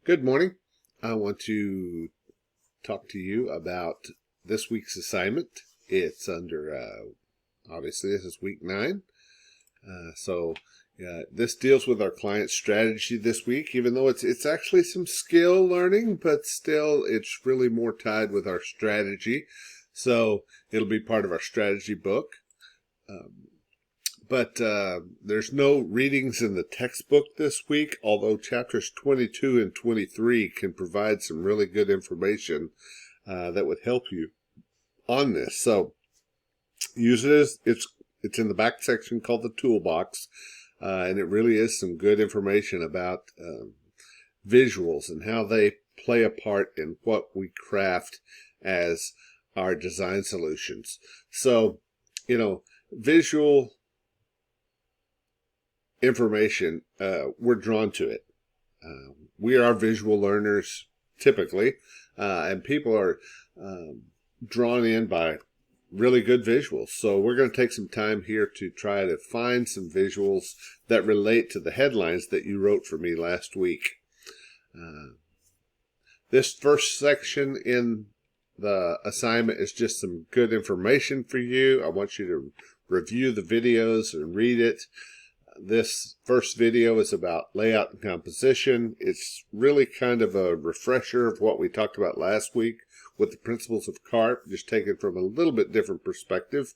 Good morning. I want to talk to you about this week's assignment. It's under, obviously, this is week 9. This deals with our client strategy this week, even though it's actually some skill learning, but still it's really more tied with our strategy. So it'll be part of our strategy book. But there's no readings in the textbook this week, although chapters 22 and 23 can provide some really good information that would help you on this. So use it as it's in the back section called the toolbox, and it really is some good information about visuals and how they play a part in what we craft as our design solutions. So, visual information, we're drawn to it. We are visual learners typically, and people are drawn in by really good visuals. So we're going to take some time here to try to find some visuals that relate to the headlines that you wrote for me last week. This first section in the assignment is just some good information for you. I want you to review the videos and read it. This first video is about layout and composition. It's really kind of a refresher of what we talked about last week with the principles of CARP, just taken from a little bit different perspective,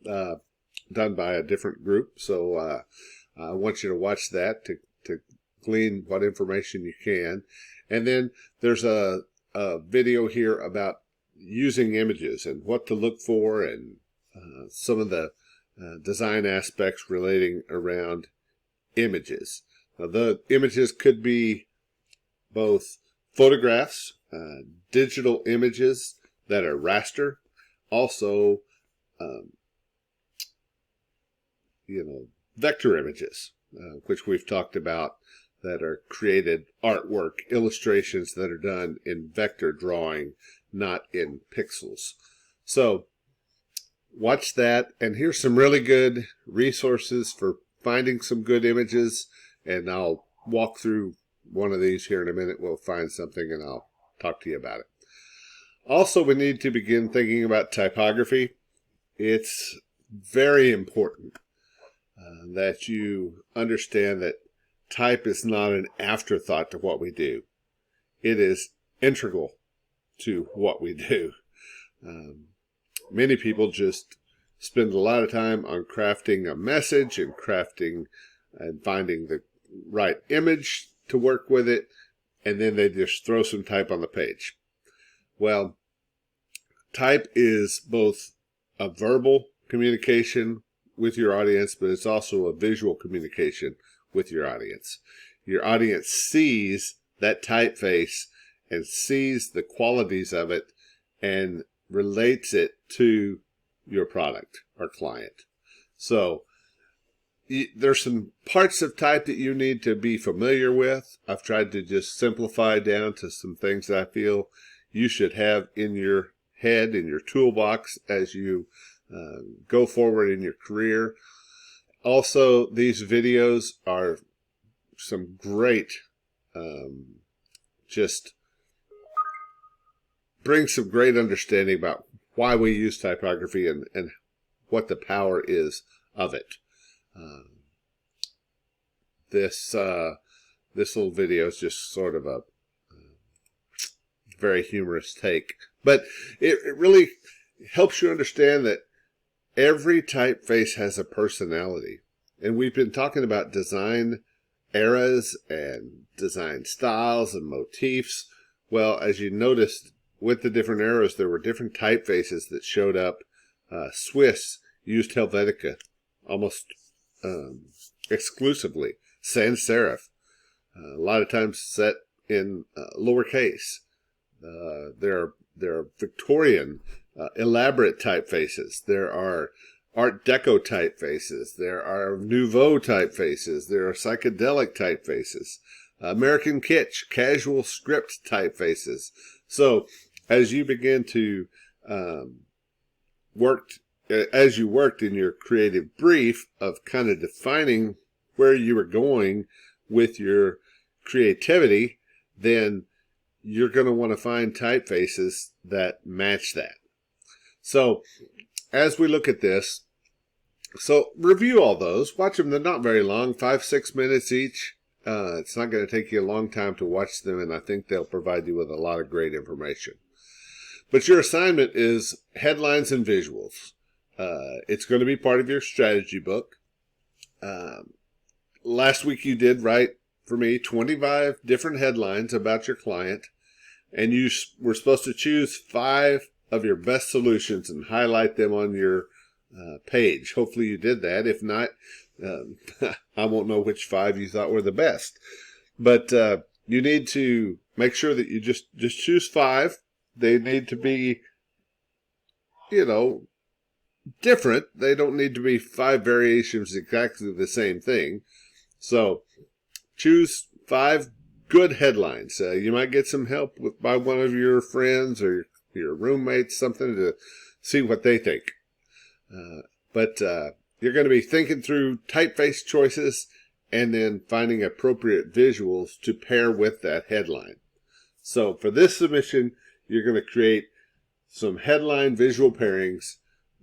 done by a different group. So I want you to watch that to glean what information you can. And then there's a video here about using images and what to look for and some of the design aspects relating around images. Now, the images could be both photographs, digital images that are raster, also, vector images, which we've talked about, that are created artwork, illustrations that are done in vector drawing, not in pixels. So, watch that, and here's some really good resources for finding some good images, and I'll walk through one of these here in a minute. We'll find something and I'll talk to you about it. Also, we need to begin thinking about typography. It's very important that you understand that type is not an afterthought to what we do. It is integral to what we do. Many people just spend a lot of time on crafting a message and crafting and finding the right image to work with it, and then they just throw some type on the page. Well, type is both a verbal communication with your audience, but it's also a visual communication with your audience. Your audience sees that typeface and sees the qualities of it and relates it to your product or client. So there's some parts of type that you need to be familiar with. I've tried to just simplify down to some things that I feel you should have in your head, in your toolbox as you go forward in your career. Also, these videos are some great, just bring some great understanding about why we use typography and what the power is of it. This little video is just sort of a very humorous take, but it really helps you understand that every typeface has a personality. And we've been talking about design eras and design styles and motifs. Well, as you noticed, with the different eras, there were different typefaces that showed up. Swiss used Helvetica almost exclusively. Sans serif, a lot of times set in lowercase. There are Victorian, elaborate typefaces. There are Art Deco typefaces. There are Nouveau typefaces. There are psychedelic typefaces. American Kitsch, casual script typefaces. So, as you begin to as you worked in your creative brief of kind of defining where you were going with your creativity, then you're going to want to find typefaces that match that. So as we look at this, so review all those, watch them. They're not very long, 5-6 minutes each. It's not going to take you a long time to watch them, and I think they'll provide you with a lot of great information. But your assignment is headlines and visuals. It's going to be part of your strategy book. Last week you did write, for me, 25 different headlines about your client, and you were supposed to choose 5 of your best solutions and highlight them on your page. Hopefully you did that. If not, I won't know which 5 you thought were the best. But you need to make sure that you just choose 5. They need to be, different. They don't need to be 5 variations exactly the same thing. So choose 5 good headlines. You might get some help by one of your friends or your roommates, something to see what they think. But you're going to be thinking through typeface choices and then finding appropriate visuals to pair with that headline. So for this submission, you're going to create some headline visual pairings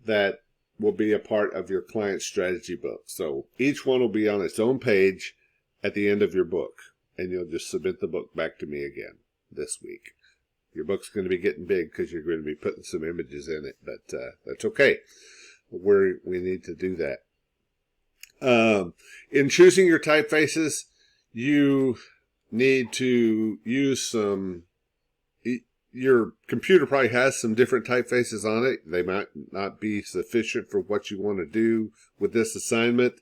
that will be a part of your client strategy book. So each one will be on its own page at the end of your book, and you'll just submit the book back to me again this week. Your book's going to be getting big because you're going to be putting some images in it, but that's okay. We need to do that. In choosing your typefaces, you need to use some. Your computer probably has some different typefaces on it. They might not be sufficient for what you want to do with this assignment.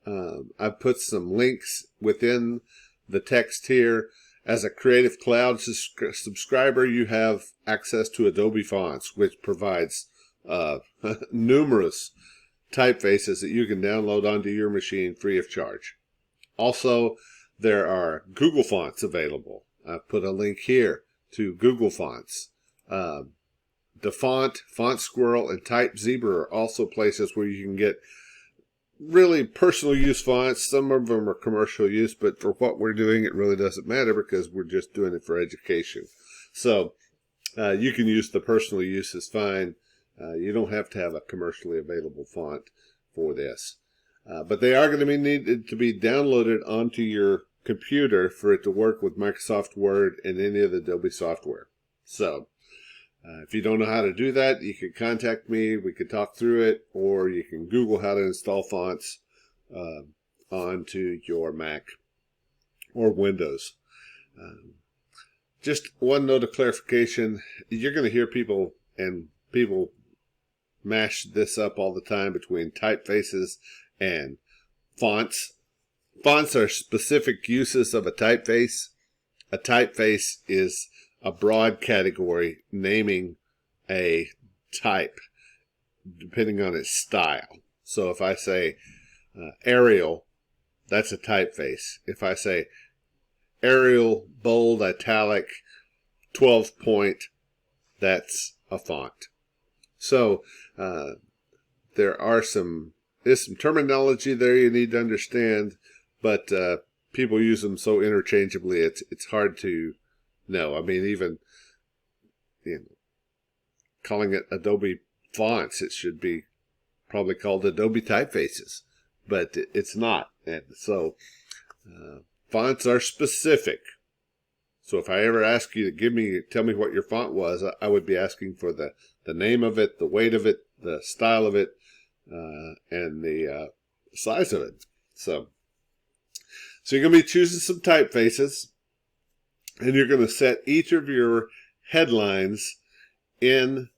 I've put some links within the text here. As a Creative Cloud subscriber, you have access to Adobe Fonts, which provides numerous typefaces that you can download onto your machine free of charge. Also, there are Google Fonts available. I've put a link here to Google Fonts. DaFont, Font Squirrel, and TypeZebra are also places where you can get really personal use fonts. Some of them are commercial use, but for what we're doing, it really doesn't matter because we're just doing it for education. So you can use the personal use is fine. You don't have to have a commercially available font for this. But they are going to be needed to be downloaded onto your computer for it to work with Microsoft Word and any of the Adobe software. So if you don't know how to do that, you can contact me. We can talk through it, or you can Google how to install fonts onto your Mac or Windows. Just one note of clarification. You're going to hear people mash this up all the time between typefaces and fonts. Fonts are specific uses of a typeface. A typeface is a broad category naming a type depending on its style. So if I say Arial, that's a typeface. If I say Arial, bold, italic, 12 point, that's a font. So there's some terminology there you need to understand, but people use them so interchangeably it's hard to know. I mean, even calling it Adobe Fonts, it should be probably called Adobe Typefaces, but it's not. And so fonts are specific. So if I ever ask you to tell me what your font was, I would be asking for the name of it, the weight of it, the style of it, and the size of it. So you're going to be choosing some typefaces, and you're going to set each of your headlines in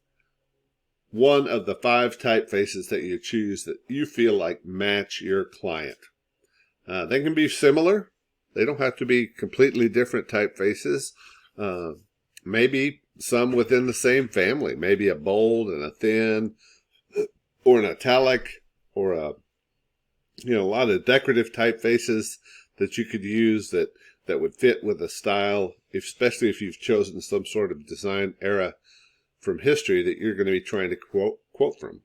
one of the 5 typefaces that you choose that you feel like match your client. They can be similar. They don't have to be completely different typefaces. Maybe some within the same family. Maybe a bold and a thin, or an italic, or a lot of decorative typefaces that you could use that would fit with a style, especially if you've chosen some sort of design era from history that you're going to be trying to quote from.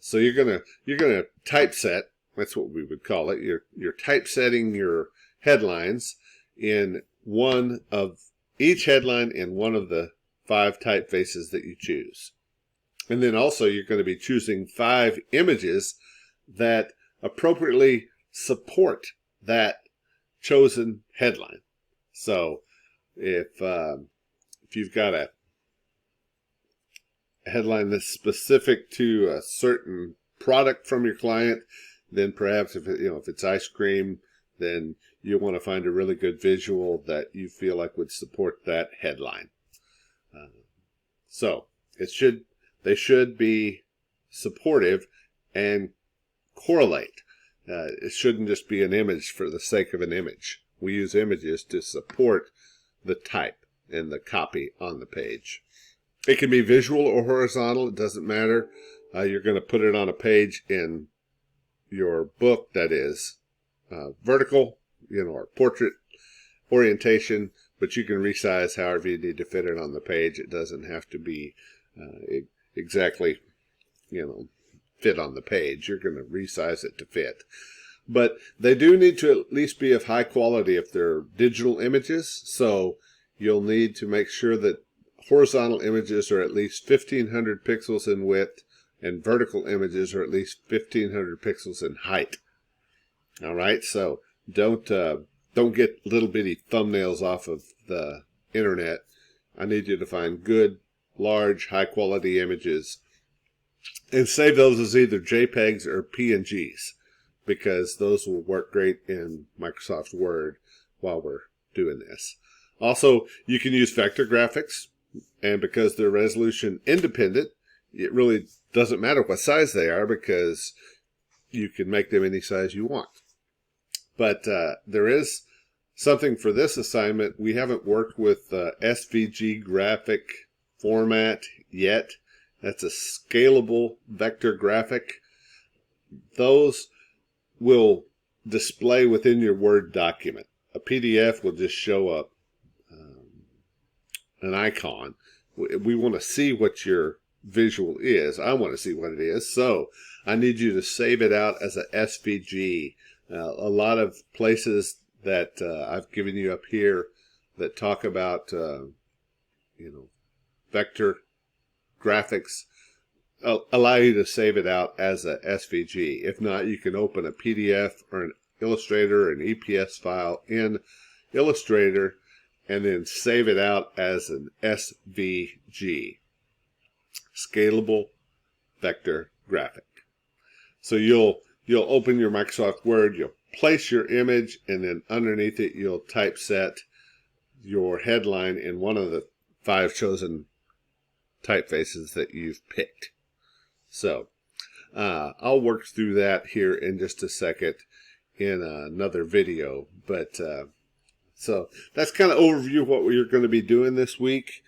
So you're gonna typeset. That's what we would call it. You're typesetting your headlines in one of each headline in one of the 5 typefaces that you choose. And then also you're going to be choosing 5 images that appropriately support that chosen headline. So if you've got a headline that's specific to a certain product from your client, then perhaps if it's ice cream, then you want to find a really good visual that you feel like would support that headline. So they should be supportive and correlate. It shouldn't just be an image for the sake of an image. We use images to support the type and the copy on the page. It can be visual or horizontal. It doesn't matter. You're going to put it on a page in your book that is vertical, or portrait orientation, but you can resize however you need to fit it on the page. It doesn't have to be exactly, fit on the page. You're going to resize it to fit. But they do need to at least be of high quality if they're digital images. So you'll need to make sure that horizontal images are at least 1,500 pixels in width and vertical images are at least 1,500 pixels in height. All right, so don't get little bitty thumbnails off of the internet. I need you to find good, large, high quality images and save those as either JPEGs or PNGs, because those will work great in Microsoft Word while we're doing this. Also, you can use vector graphics, and because they're resolution independent, it really doesn't matter what size they are because you can make them any size you want. But there is something for this assignment. We haven't worked with SVG graphic format yet. That's a scalable vector graphic. Those will display within your Word document. A PDF will just show up an icon. We want to see what your visual is. I want to see what it is. So I need you to save it out as a SVG. A lot of places that I've given you up here that talk about, vector graphics allow you to save it out as a SVG. If not, you can open a PDF or an Illustrator or an EPS file in Illustrator and then save it out as an SVG, scalable vector graphic. So you'll open your Microsoft Word, you'll place your image, and then underneath it you'll typeset your headline in one of the 5 chosen typefaces that you've picked. So I'll work through that here in just a second in another video. But so that's kind of overview of what we're going to be doing this week.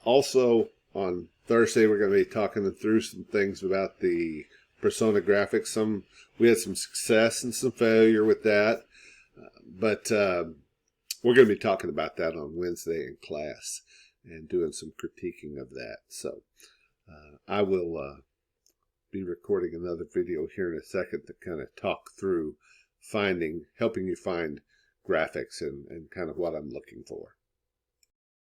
Also on Thursday we're going to be talking through some things about the persona graphics. We had some success and some failure with that, but we're going to be talking about that on Wednesday in class and doing some critiquing of that. So I will be recording another video here in a second to kind of talk through helping you find graphics and kind of what I'm looking for.